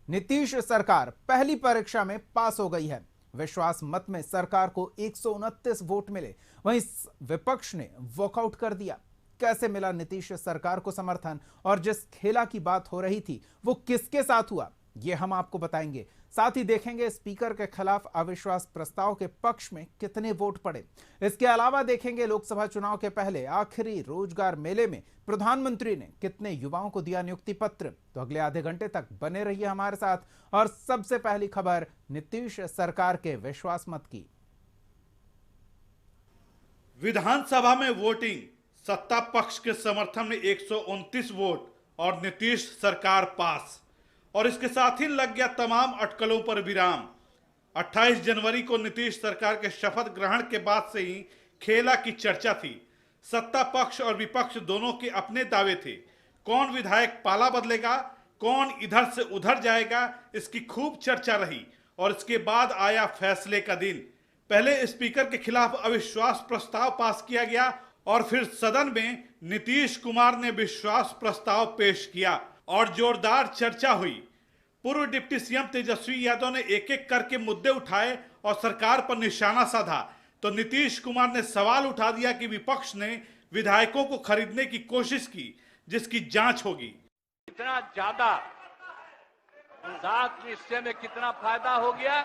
नीतीश सरकार पहली परीक्षा में पास हो गई है। विश्वास मत में सरकार को 129 वोट मिले, वहीं विपक्ष ने वॉकआउट कर दिया। कैसे मिला नीतीश सरकार को समर्थन और जिस खेला की बात हो रही थी वो किसके साथ हुआ, ये हम आपको बताएंगे। साथ ही देखेंगे स्पीकर के खिलाफ अविश्वास प्रस्ताव के पक्ष में कितने वोट पड़े। इसके अलावा देखेंगे लोकसभा चुनाव के पहले आखिरी रोजगार मेले में प्रधानमंत्री ने कितने युवाओं को दिया नियुक्ति पत्र। तो अगले आधे घंटे तक बने रहिए हमारे साथ। और सबसे पहली खबर नीतीश सरकार के विश्वास मत की। विधानसभा में वोटिंग, सत्ता पक्ष के समर्थन में 129 वोट और नीतीश सरकार पास। और इसके साथ ही लग गया तमाम अटकलों पर विराम। 28 जनवरी को नीतीश सरकार के शपथ ग्रहण के बाद से ही खेला की चर्चा थी। सत्ता पक्ष और विपक्ष दोनों के अपने दावे थे। कौन विधायक पाला बदलेगा, कौन इधर से उधर जाएगा, इसकी खूब चर्चा रही। और इसके बाद आया फैसले का दिन। पहले स्पीकर के खिलाफ अविश्वास प्रस्ताव पास किया गया और फिर सदन में नीतीश कुमार ने विश्वास प्रस्ताव पेश किया और जोरदार चर्चा हुई। पूर्व डिप्टी सीएम तेजस्वी यादव ने एक एक करके मुद्दे उठाए और सरकार पर निशाना साधा। तो नीतीश कुमार ने सवाल उठा दिया कि विपक्ष ने विधायकों को खरीदने की कोशिश की, जिसकी जांच होगी। इतना ज्यादा 7 निश्चय में कितना फायदा हो गया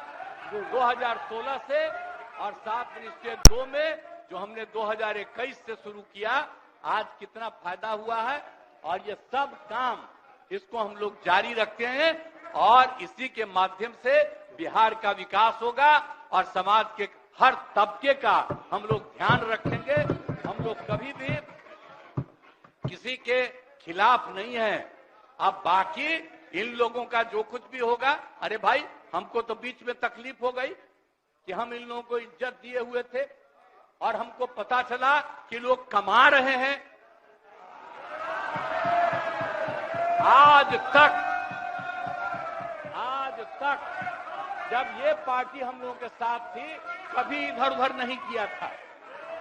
2016 से, और 7 निश्चय 2 में जो हमने 2021 से शुरू किया, आज कितना फायदा हुआ है। और ये सब काम इसको हम लोग जारी रखते हैं और इसी के माध्यम से बिहार का विकास होगा और समाज के हर तबके का हम लोग ध्यान रखेंगे। हम लोग कभी भी किसी के खिलाफ नहीं है। अब बाकी इन लोगों का जो कुछ भी होगा, अरे भाई हमको तो बीच में तकलीफ हो गई कि हम इन लोगों को इज्जत दिए हुए थे और हमको पता चला कि लोग कमा रहे हैं। आज तक जब ये पार्टी हम लोगों के साथ थी कभी इधर उधर नहीं किया था।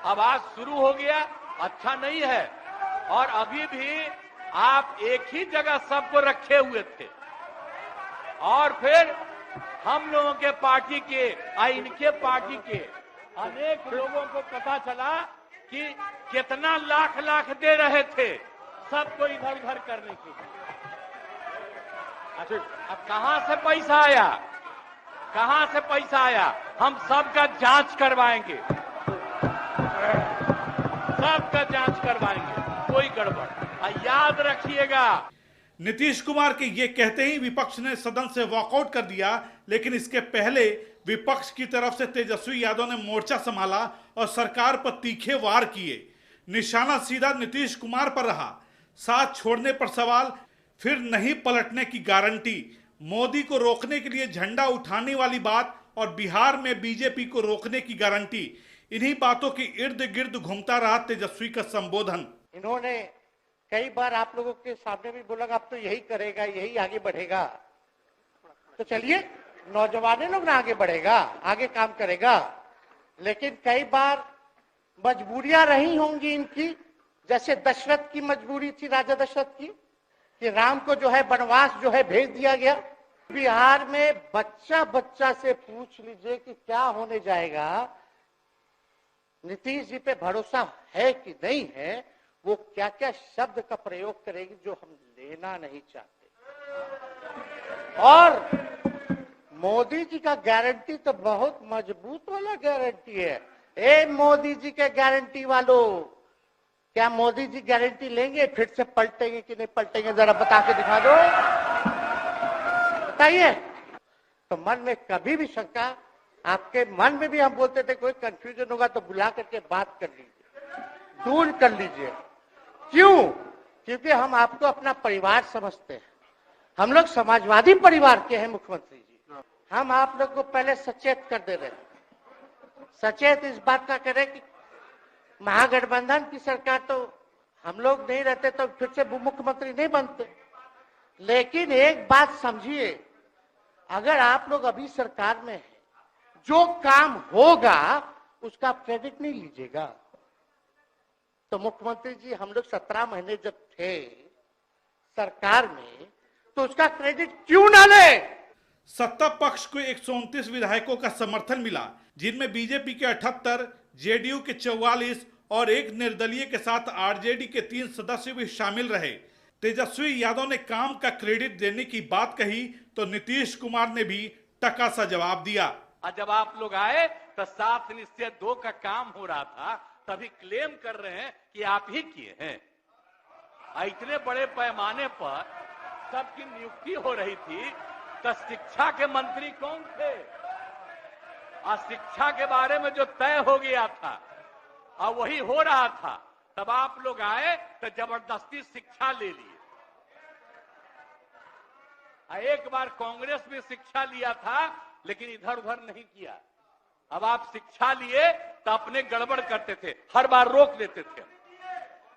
अब आज शुरू हो गया, अच्छा नहीं है। और अभी भी आप एक ही जगह सबको रखे हुए थे और फिर हम लोगों के पार्टी के इनके पार्टी के अनेक लोगों को पता चला कि कितना लाख लाख दे रहे थे सबको इधर उधर करने के लिए। अब कहां से पैसा आया, कहां से पैसा आया, हम सबका जांच करवाएंगे, सबका जांच करवाएंगे, कोई गड़बड़ याद रखिएगा। नीतीश कुमार के ये कहते ही विपक्ष ने सदन से वॉकआउट कर दिया। लेकिन इसके पहले विपक्ष की तरफ से तेजस्वी यादव ने मोर्चा संभाला और सरकार पर तीखे वार किए। निशाना सीधा नीतीश कुमार पर रहा। साथ छोड़ने पर सवाल, फिर नहीं पलटने की गारंटी, मोदी को रोकने के लिए झंडा उठाने वाली बात और बिहार में बीजेपी को रोकने की गारंटी। इन्हीं बातों के इर्द गिर्द घूमता रहा तेजस्वी का संबोधन। इन्होंने कई बार आप लोगों के सामने भी बोला अब तो यही करेगा, यही आगे बढ़ेगा। तो चलिए, नौजवान लोग ना आगे बढ़ेगा, आगे काम करेगा। लेकिन कई बार मजबूरियां रही होंगी इनकी, जैसे दशरथ की मजबूरी थी, राजा दशरथ की, कि राम को जो है वनवास जो है भेज दिया गया। बिहार में बच्चा बच्चा से पूछ लीजिए कि क्या होने जाएगा, नीतीश जी पे भरोसा है कि नहीं है, वो क्या क्या शब्द का प्रयोग करेगी जो हम लेना नहीं चाहते। और मोदी जी का गारंटी तो बहुत मजबूत वाला गारंटी है। ए मोदी जी के गारंटी वालों, क्या मोदी जी गारंटी लेंगे, फिर से पलटेंगे कि नहीं पलटेंगे, जरा बता के दिखा दो, बताइए। तो मन में कभी भी शंका, आपके मन में भी हम बोलते थे कोई कंफ्यूजन होगा तो बुला करके बात कर लीजिए, दूर कर लीजिए। क्यों? क्योंकि हम आपको अपना परिवार समझते हैं। हम लोग समाजवादी परिवार के हैं मुख्यमंत्री जी। हम आप लोग को पहले सचेत कर दे रहे हैं, सचेत इस बात का करें कि महागठबंधन की सरकार तो हम लोग नहीं रहते तो फिर से मुख्यमंत्री नहीं बनते। लेकिन एक बात समझिए, अगर आप लोग अभी सरकार में हैं, जो काम होगा उसका क्रेडिट नहीं लीजिएगा। तो मुख्यमंत्री जी, हम लोग 17 महीने जब थे सरकार में, तो उसका क्रेडिट क्यों ना ले? सत्ता पक्ष को 129 विधायकों का समर्थन मिला, जिनमें बीजेपी के 78, जेडीयू के 44 और एक निर्दलीय के साथ आरजेडी के 3 सदस्य भी शामिल रहे। तेजस्वी यादव ने काम का क्रेडिट देने की बात कही तो नीतीश कुमार ने भी टका सा जवाब दिया। जब आप लोग आए तो 7 निश्चय 2 का काम हो रहा था, तभी क्लेम कर रहे हैं कि आप ही किए हैं। इतने बड़े पैमाने पर सबकी नियुक्ति हो रही थी, तो शिक्षा के मंत्री कौन थे? और शिक्षा के बारे में जो तय हो गया था और वही हो रहा था, तब आप लोग आए तो जबरदस्ती शिक्षा ले लिए। एक बार कांग्रेस में शिक्षा लिया था, लेकिन इधर उधर नहीं किया। अब आप शिक्षा लिए तो अपने गड़बड़ करते थे, हर बार रोक देते थे,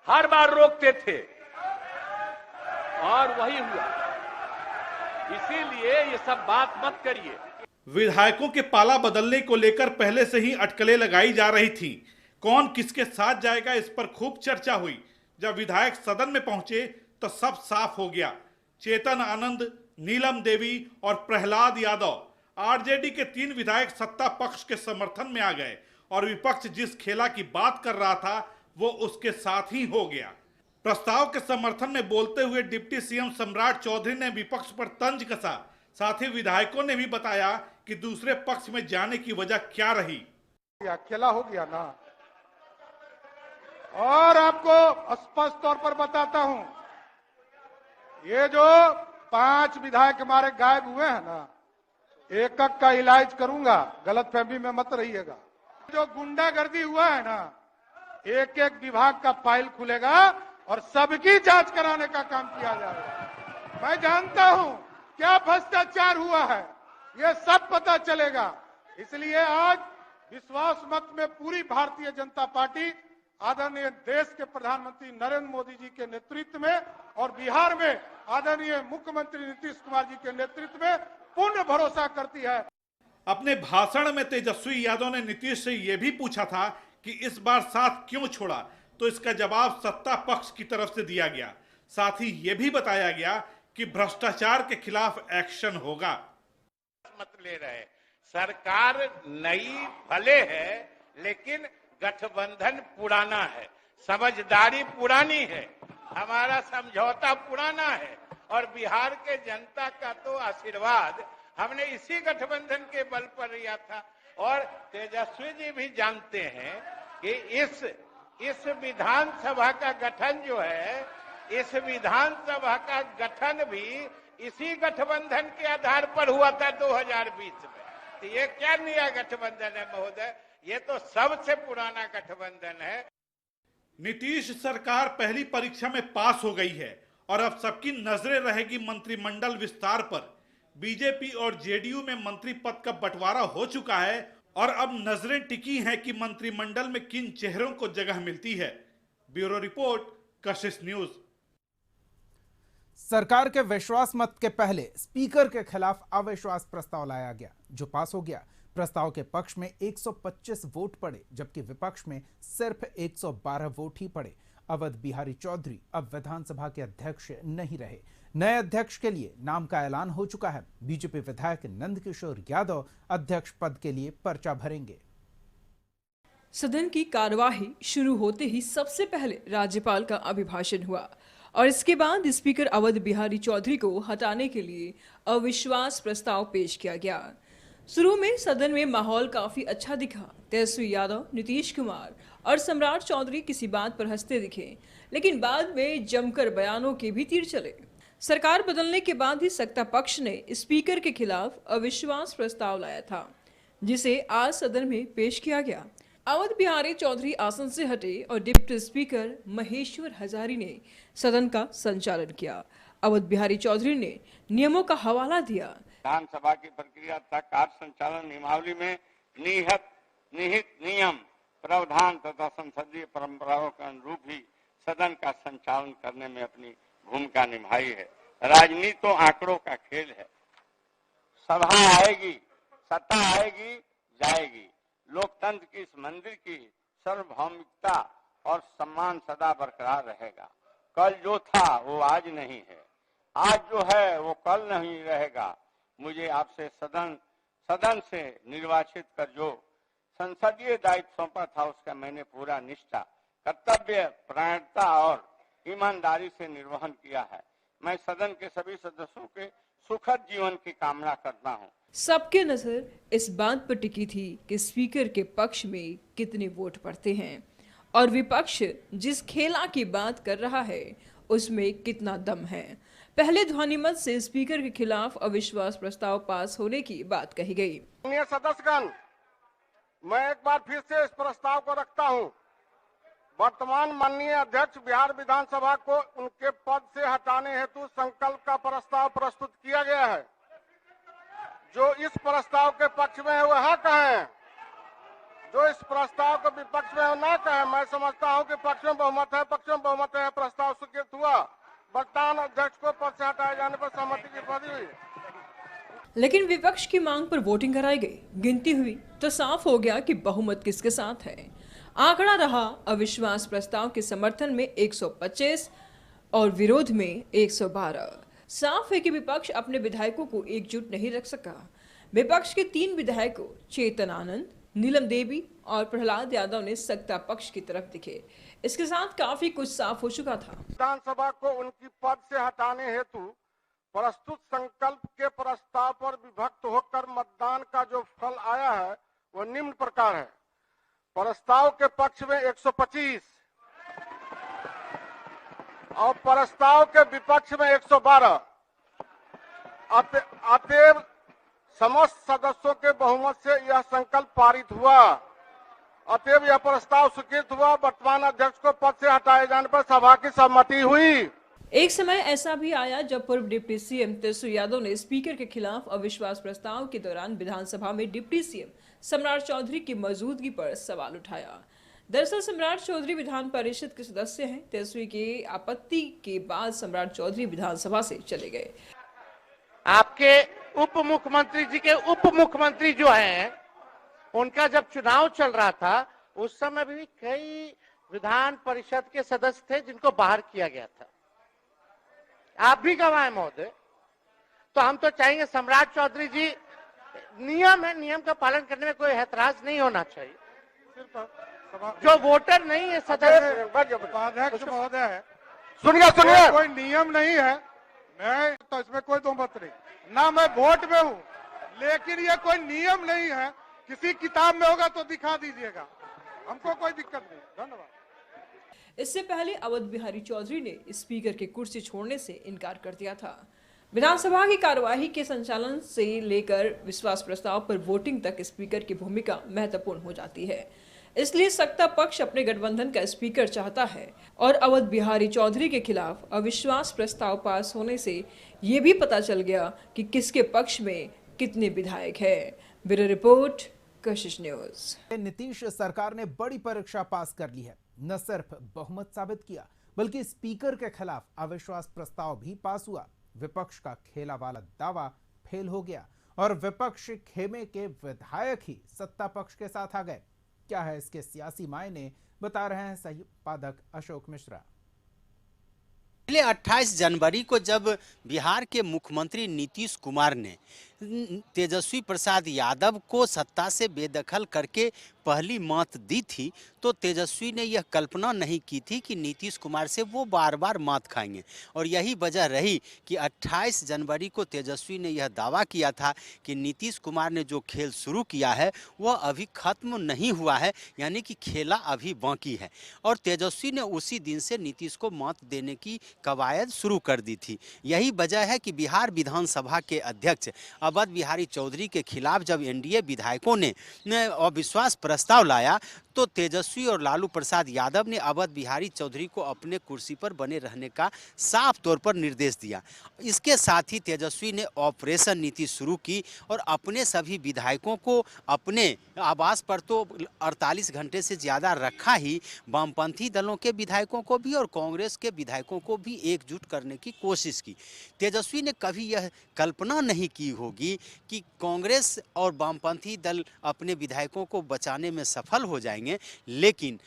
हर बार रोकते थे, और वही हुआ। इसीलिए ये सब बात मत करिए। विधायकों के पाला बदलने को लेकर पहले से ही अटकलें लगाई जा रही थी। कौन किसके साथ जाएगा, इस पर खूब चर्चा हुई। जब विधायक सदन में पहुंचे तो सब साफ हो गया। चेतन आनंद, नीलम देवी और प्रहलाद यादव, आरजेडी के 3 विधायक सत्ता पक्ष के समर्थन में आ गए और विपक्ष जिस खेला की बात कर रहा था वो उसके साथ ही हो गया। प्रस्ताव के समर्थन में बोलते हुए डिप्टी सीएम सम्राट चौधरी ने विपक्ष पर तंज कसा। साथ ही विधायकों ने भी बताया कि दूसरे पक्ष में जाने की वजह क्या रही। खेला हो गया ना, और आपको स्पष्ट तौर पर बताता हूं, ये जो 5 विधायक हमारे गायब हुए हैं ना, एक एक का इलाज करूंगा, गलतफहमी में मत रहिएगा। जो गुंडागर्दी हुआ है ना, एक एक विभाग का फाइल खुलेगा और सबकी जांच कराने का काम किया जाएगा। मैं जानता हूं क्या भ्रष्टाचार हुआ है, ये सब पता चलेगा। इसलिए आज विश्वास मत में पूरी भारतीय जनता पार्टी आदरणीय देश के प्रधानमंत्री नरेंद्र मोदी जी के नेतृत्व में और बिहार में आदरणीय मुख्यमंत्री नीतीश कुमार जी के नेतृत्व में पूर्ण भरोसा करती है। अपने भाषण में तेजस्वी यादव ने नीतीश से यह भी पूछा था कि इस बार साथ क्यों छोड़ा, तो इसका जवाब सत्ता पक्ष की तरफ से दिया गया। साथ ही यह भी बताया गया कि भ्रष्टाचार के खिलाफ एक्शन होगा। मत ले रहे, सरकार नई भले है, लेकिन गठबंधन पुराना है, समझदारी पुरानी है, हमारा समझौता पुराना है, और बिहार के जनता का तो आशीर्वाद हमने इसी गठबंधन के बल पर लिया था। और तेजस्वी जी भी जानते हैं कि इस विधानसभा का गठन जो है, इस विधानसभा का गठन भी इसी गठबंधन के आधार पर हुआ था 2020 में। तो ये क्या नया गठबंधन है महोदय, ये तो सबसे पुराना गठबंधन है। नीतीश सरकार पहली परीक्षा में पास हो गई है और अब सबकी नजरें रहेगी मंत्रिमंडल विस्तार पर। बीजेपी और जेडीयू में मंत्री पद का बंटवारा हो चुका है और अब नजरें टिकी हैं कि मंत्रिमंडल में किन चेहरों को जगह मिलती है। ब्यूरो रिपोर्ट, कशिश न्यूज। सरकार के विश्वास मत के पहले स्पीकर के खिलाफ अविश्वास प्रस्ताव लाया गया, जो पास हो गया। प्रस्ताव के पक्ष में 125 वोट पड़े, जबकि विपक्ष में सिर्फ 112 वोट ही पड़े। अवध बिहारी चौधरी अब विधानसभा के अध्यक्ष नहीं रहे। नए अध्यक्ष के लिए नाम का ऐलान हो चुका है। बीजेपी विधायक नंदकिशोर यादव अध्यक्ष पद के लिए पर्चा भरेंगे। सदन की कार्यवाही शुरू होते ही सबसे पहले राज्यपाल का अभिभाषण हुआ और इसके बाद स्पीकर अवध बिहारी चौधरी को हटाने के लिए अविश्वास प्रस्ताव पेश किया गया। शुरू में सदन में माहौल काफी अच्छा दिखा। तेजस्वी यादव, नीतीश कुमार और सम्राट चौधरी किसी बात पर हंसते दिखे, लेकिन बाद में जमकर बयानों के भी तीर चले। सरकार बदलने के बाद ही सत्ता पक्ष ने स्पीकर के खिलाफ अविश्वास प्रस्ताव लाया था, जिसे आज सदन में पेश किया गया। अवध बिहारी चौधरी आसन से हटे और डिप्टी स्पीकर महेश्वर हजारी ने सदन का संचालन किया। अवध बिहारी चौधरी ने नियमों का हवाला दिया। विधानसभा की प्रक्रिया तथा कार्य संचालन नियमावली में निहित नियम, प्रावधान तथा संसदीय परंपराओं के अनुरूप ही सदन का संचालन करने में अपनी भूमिका निभाई है। राजनीति तो आंकड़ों का खेल है। सभा आएगी, सत्ता आएगी, जाएगी। लोकतंत्र की इस मंदिर की सार्वभौमिकता और सम्मान सदा बरकरार रहेगा। कल जो था वो आज नहीं है, आज जो है वो कल नहीं रहेगा। मुझे आपसे सदन से निर्वाचित कर जो संसदीय दायित्व सौंपा था उसका मैंने पूरा निष्ठा, कर्तव्य परायणता और ईमानदारी से निर्वहन किया है। मैं सदन के सभी सदस्यों के सुखद जीवन की कामना करता हूं। सबके नजर इस बात पर टिकी थी कि स्पीकर के पक्ष में कितने वोट पड़ते हैं और विपक्ष जिस खेला की बात कर रहा है उसमें कितना दम है। पहले ध्वनिमत से स्पीकर के खिलाफ अविश्वास प्रस्ताव पास होने की बात कही गई। माननीय सदस्यगण, मैं एक बार फिर से इस प्रस्ताव को रखता हूं। वर्तमान माननीय अध्यक्ष बिहार विधानसभा को उनके पद से हटाने हेतु संकल्प का प्रस्ताव प्रस्तुत किया गया है। जो इस प्रस्ताव के पक्ष में है वह हाँ कहें, जो इस प्रस्ताव को विपक्ष में है ना कहें। मैं समझता हूं कि पक्ष में बहुमत है, प्रस्ताव स्वीकृत हुआ। वर्तमान अध्यक्ष को पद से हटाए जाने पर सहमति की प्रति हुई। लेकिन विपक्ष की मांग पर वोटिंग कराई गई। गिनती हुई तो साफ हो गया कि बहुमत किसके साथ है। आंकड़ा रहा अविश्वास प्रस्ताव के समर्थन में 125 और विरोध में 112। साफ है कि विपक्ष अपने विधायकों को एकजुट नहीं रख सका। विपक्ष के 3 विधायकों चेतन आनंद, नीलम देवी और प्रहलाद यादव ने सत्ता पक्ष की तरफ दिखे। इसके साथ काफी कुछ साफ हो चुका था। विधानसभा को उनकी पद से हटाने हेतु प्रस्तुत संकल्प के प्रस्ताव पर विभक्त होकर मतदान का जो फल आया है वह निम्न प्रकार है। प्रस्ताव के पक्ष में 125 और प्रस्ताव के विपक्ष में 112। अतएव समस्त सदस्यों के बहुमत से यह संकल्प पारित हुआ। अतएव यह प्रस्ताव स्वीकृत हुआ। वर्तमान अध्यक्ष को पद से हटाए जाने पर सभा की सहमति हुई। एक समय ऐसा भी आया जब पूर्व डिप्टी सीएम तेजस्वी यादव ने स्पीकर के खिलाफ अविश्वास प्रस्ताव के दौरान विधानसभा में डिप्टी सीएम सम्राट चौधरी की मौजूदगी पर सवाल उठाया। दरअसल सम्राट चौधरी विधान परिषद के सदस्य हैं। तेजस्वी की आपत्ति के बाद सम्राट चौधरी विधानसभा से चले गए। आपके उप मुख्यमंत्री जी के उप मुख्यमंत्री जो हैं, उनका जब चुनाव चल रहा था उस समय भी कई विधान परिषद के सदस्य थे जिनको बाहर किया गया था। आप भी गवाह महोदय। तो हम तो चाहेंगे सम्राट चौधरी जी, नियम है, नियम का पालन करने में कोई ऐतराज नहीं होना चाहिए। जो वोटर नहीं है सदस्य उपाध्यक्ष महोदय है, सुनिए कोई नियम नहीं है। मैं तो इसमें कोई दो मत नहीं ना, मैं वोट में हूँ, लेकिन ये कोई नियम नहीं है। किसी किताब में होगा तो दिखा दीजिएगा, हमको कोई दिक्कत नहीं। धन्यवाद। इससे पहले अवध बिहारी चौधरी ने स्पीकर की कुर्सी छोड़ने से इनकार कर दिया था। विधानसभा की कार्यवाही के संचालन से लेकर विश्वास प्रस्ताव पर वोटिंग तक स्पीकर की भूमिका महत्वपूर्ण हो जाती है। इसलिए सत्ता पक्ष अपने गठबंधन का स्पीकर चाहता है और अवध बिहारी चौधरी के खिलाफ अविश्वास प्रस्ताव पास होने से ये भी पता चल गया कि किसके पक्ष में कितने विधायक है। ब्यूरो रिपोर्ट, कशिश न्यूज। नीतीश सरकार ने बड़ी परीक्षा पास कर ली है। न सिर्फ बहुमत साबित किया बल्कि स्पीकर के खिलाफ अविश्वास प्रस्ताव भी पास हुआ। विपक्ष का खेला वाला दावा फेल हो गया और विपक्ष खेमे के विधायक ही सत्ता पक्ष के साथ आ गए। क्या है इसके सियासी मायने, बता रहे हैं संपादक अशोक मिश्रा। पिछले 28 जनवरी को जब बिहार के मुख्यमंत्री नीतीश कुमार ने तेजस्वी प्रसाद यादव को सत्ता से बेदखल करके पहली मात दी थी, तो तेजस्वी ने यह कल्पना नहीं की थी कि नीतीश कुमार से वो बार बार मात खाएंगे। और यही वजह रही कि 28 जनवरी को तेजस्वी ने यह दावा किया था कि नीतीश कुमार ने जो खेल शुरू किया है वह अभी खत्म नहीं हुआ है, यानी कि खेला अभी बाकी है। और तेजस्वी ने उसी दिन से नीतीश को मात देने की कवायद शुरू कर दी थी। यही वजह है कि बिहार विधानसभा के अध्यक्ष अवध बिहारी चौधरी के खिलाफ जब एनडीए विधायकों ने अविश्वास प्रस्ताव लाया तो तेजस्वी और लालू प्रसाद यादव ने अवध बिहारी चौधरी को अपने कुर्सी पर बने रहने का साफ तौर पर निर्देश दिया। इसके साथ ही तेजस्वी ने ऑपरेशन नीति शुरू की और अपने सभी विधायकों को अपने आवास पर तो 48 घंटे से ज़्यादा रखा ही, वामपंथी दलों के विधायकों को भी और कांग्रेस के विधायकों को भी एकजुट करने की कोशिश की। तेजस्वी ने कभी यह कल्पना नहीं की होगी कि कांग्रेस और वामपंथी दल अपने विधायकों को बचाने में सफल हो जाएंगे, लेकिन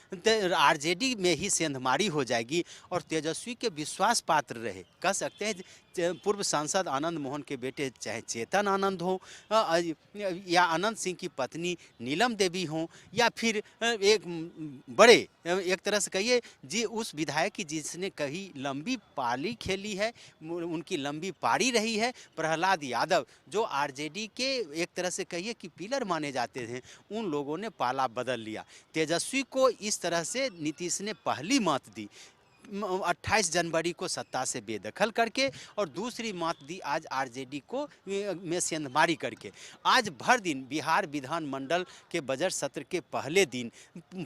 आरजेडी में ही सेंधमारी हो जाएगी और तेजस्वी के विश्वास पात्र रहे, कह सकते हैं पूर्व सांसद आनंद मोहन के बेटे चाहे चेतन आनंद हो या अनंत सिंह की पत्नी नीलम देवी हो या फिर एक बड़े एक तरह से कहिए जी उस विधायक की जिसने कहीं लंबी पाली खेली है, उनकी लंबी पारी रही है, प्रहलाद यादव जो आरजेडी के एक तरह से कहिए कि पिलर माने जाते थे, उन लोगों ने पाला बदल लिया। तेजस्वी को इस तरह से नीतीश ने पहली मत दी 28 जनवरी को सत्ता से बेदखल करके और दूसरी मत दी आज आरजेडी को में सेंधमारी करके। आज भर दिन बिहार विधानमंडल के बजट सत्र के पहले दिन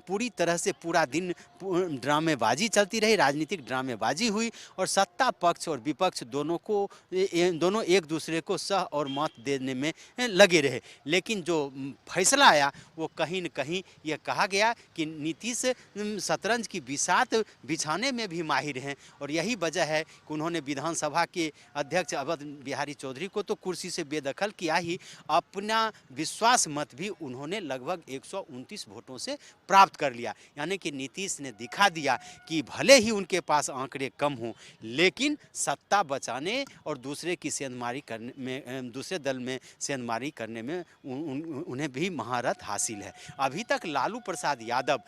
पूरी तरह से पूरा दिन ड्रामेबाजी चलती रही, राजनीतिक ड्रामेबाजी हुई और सत्ता पक्ष और विपक्ष दोनों एक दूसरे को सह और मत देने में लगे रहे। लेकिन जो फैसला आया वो कहीं न कहीं ये कहा गया कि नीतीश शतरंज की बिसात बिछाने में भी माहिर हैं और यही वजह है कि उन्होंने विधानसभा के अध्यक्ष अवध बिहारी चौधरी को तो कुर्सी से बेदखल किया ही, अपना विश्वास मत भी उन्होंने लगभग 129 वोटों से प्राप्त कर लिया। यानी कि नीतीश ने दिखा दिया कि भले ही उनके पास आंकड़े कम हों लेकिन सत्ता बचाने और दूसरे की सेंधमारी करने में, दूसरे दल में सेंधमारी करने में उन्हें भी महारत हासिल है। अभी तक लालू प्रसाद यादव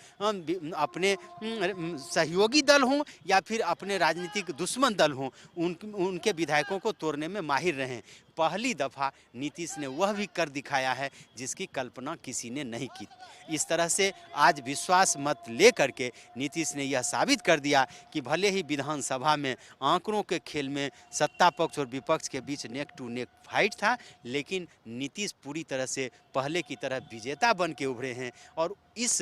अपने सहयोगी दल हों या फिर अपने राजनीतिक दुश्मन दल हों उनके विधायकों को तोड़ने में माहिर रहे। पहली दफ़ा नीतीश ने वह भी कर दिखाया है जिसकी कल्पना किसी ने नहीं की। इस तरह से आज विश्वास मत लेकर के नीतीश ने यह साबित कर दिया कि भले ही विधानसभा में आंकड़ों के खेल में सत्ता पक्ष और विपक्ष के बीच नेक टू नेक फाइट था, लेकिन नीतीश पूरी तरह से पहले की तरह विजेता बन के उभरे हैं और इस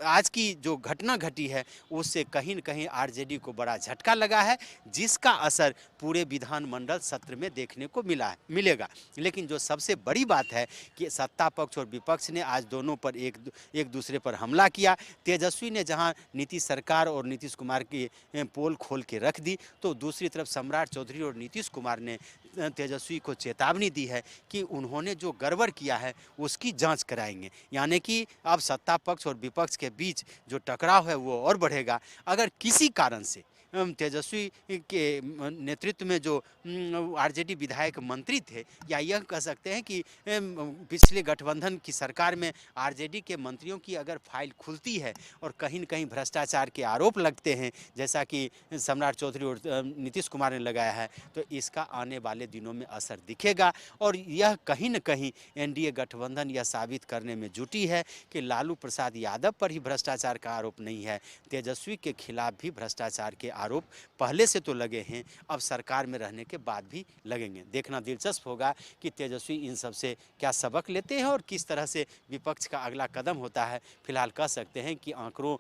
आज की जो घटना घटी है उससे कहीं न कहीं आरजेडी को बड़ा झटका लगा है, जिसका असर पूरे विधानमंडल सत्र में देखने को मिलेगा। लेकिन जो सबसे बड़ी बात है कि सत्ता पक्ष और विपक्ष ने आज दोनों पर एक दूसरे पर हमला किया। तेजस्वी ने जहां नीतीश सरकार और नीतीश कुमार की पोल खोल के रख दी, तो दूसरी तरफ सम्राट चौधरी और नीतीश कुमार ने तेजस्वी को चेतावनी दी है कि उन्होंने जो गड़बड़ किया है उसकी जांच कराएंगे। यानी कि अब सत्ता पक्ष और विपक्ष के बीच जो टकराव है वो और बढ़ेगा। अगर किसी कारण से तेजस्वी के नेतृत्व में जो आरजेडी विधायक मंत्री थे, या यह कह सकते हैं कि पिछले गठबंधन की सरकार में आरजेडी के मंत्रियों की अगर फाइल खुलती है और कहीं न कहीं भ्रष्टाचार के आरोप लगते हैं, जैसा कि सम्राट चौधरी और नीतीश कुमार ने लगाया है, तो इसका आने वाले दिनों में असर दिखेगा। और यह कहीं न कहीं एनडीए गठबंधन यह साबित करने में जुटी है कि लालू प्रसाद यादव पर ही भ्रष्टाचार का आरोप नहीं है, तेजस्वी के खिलाफ भी भ्रष्टाचार के आरोप पहले से तो लगे हैं, अब सरकार में रहने के बाद भी लगेंगे। देखना दिलचस्प होगा कि तेजस्वी इन सब से क्या सबक लेते हैं और किस तरह से विपक्ष का अगला कदम होता है। फिलहाल कह सकते हैं कि आंकड़ों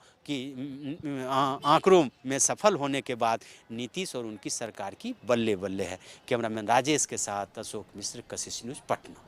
में सफल होने के बाद नीतीश और उनकी सरकार की बल्ले बल्ले है। कैमरामैन राजेश के साथ अशोक मिश्र, कशिश न्यूज़, पटना।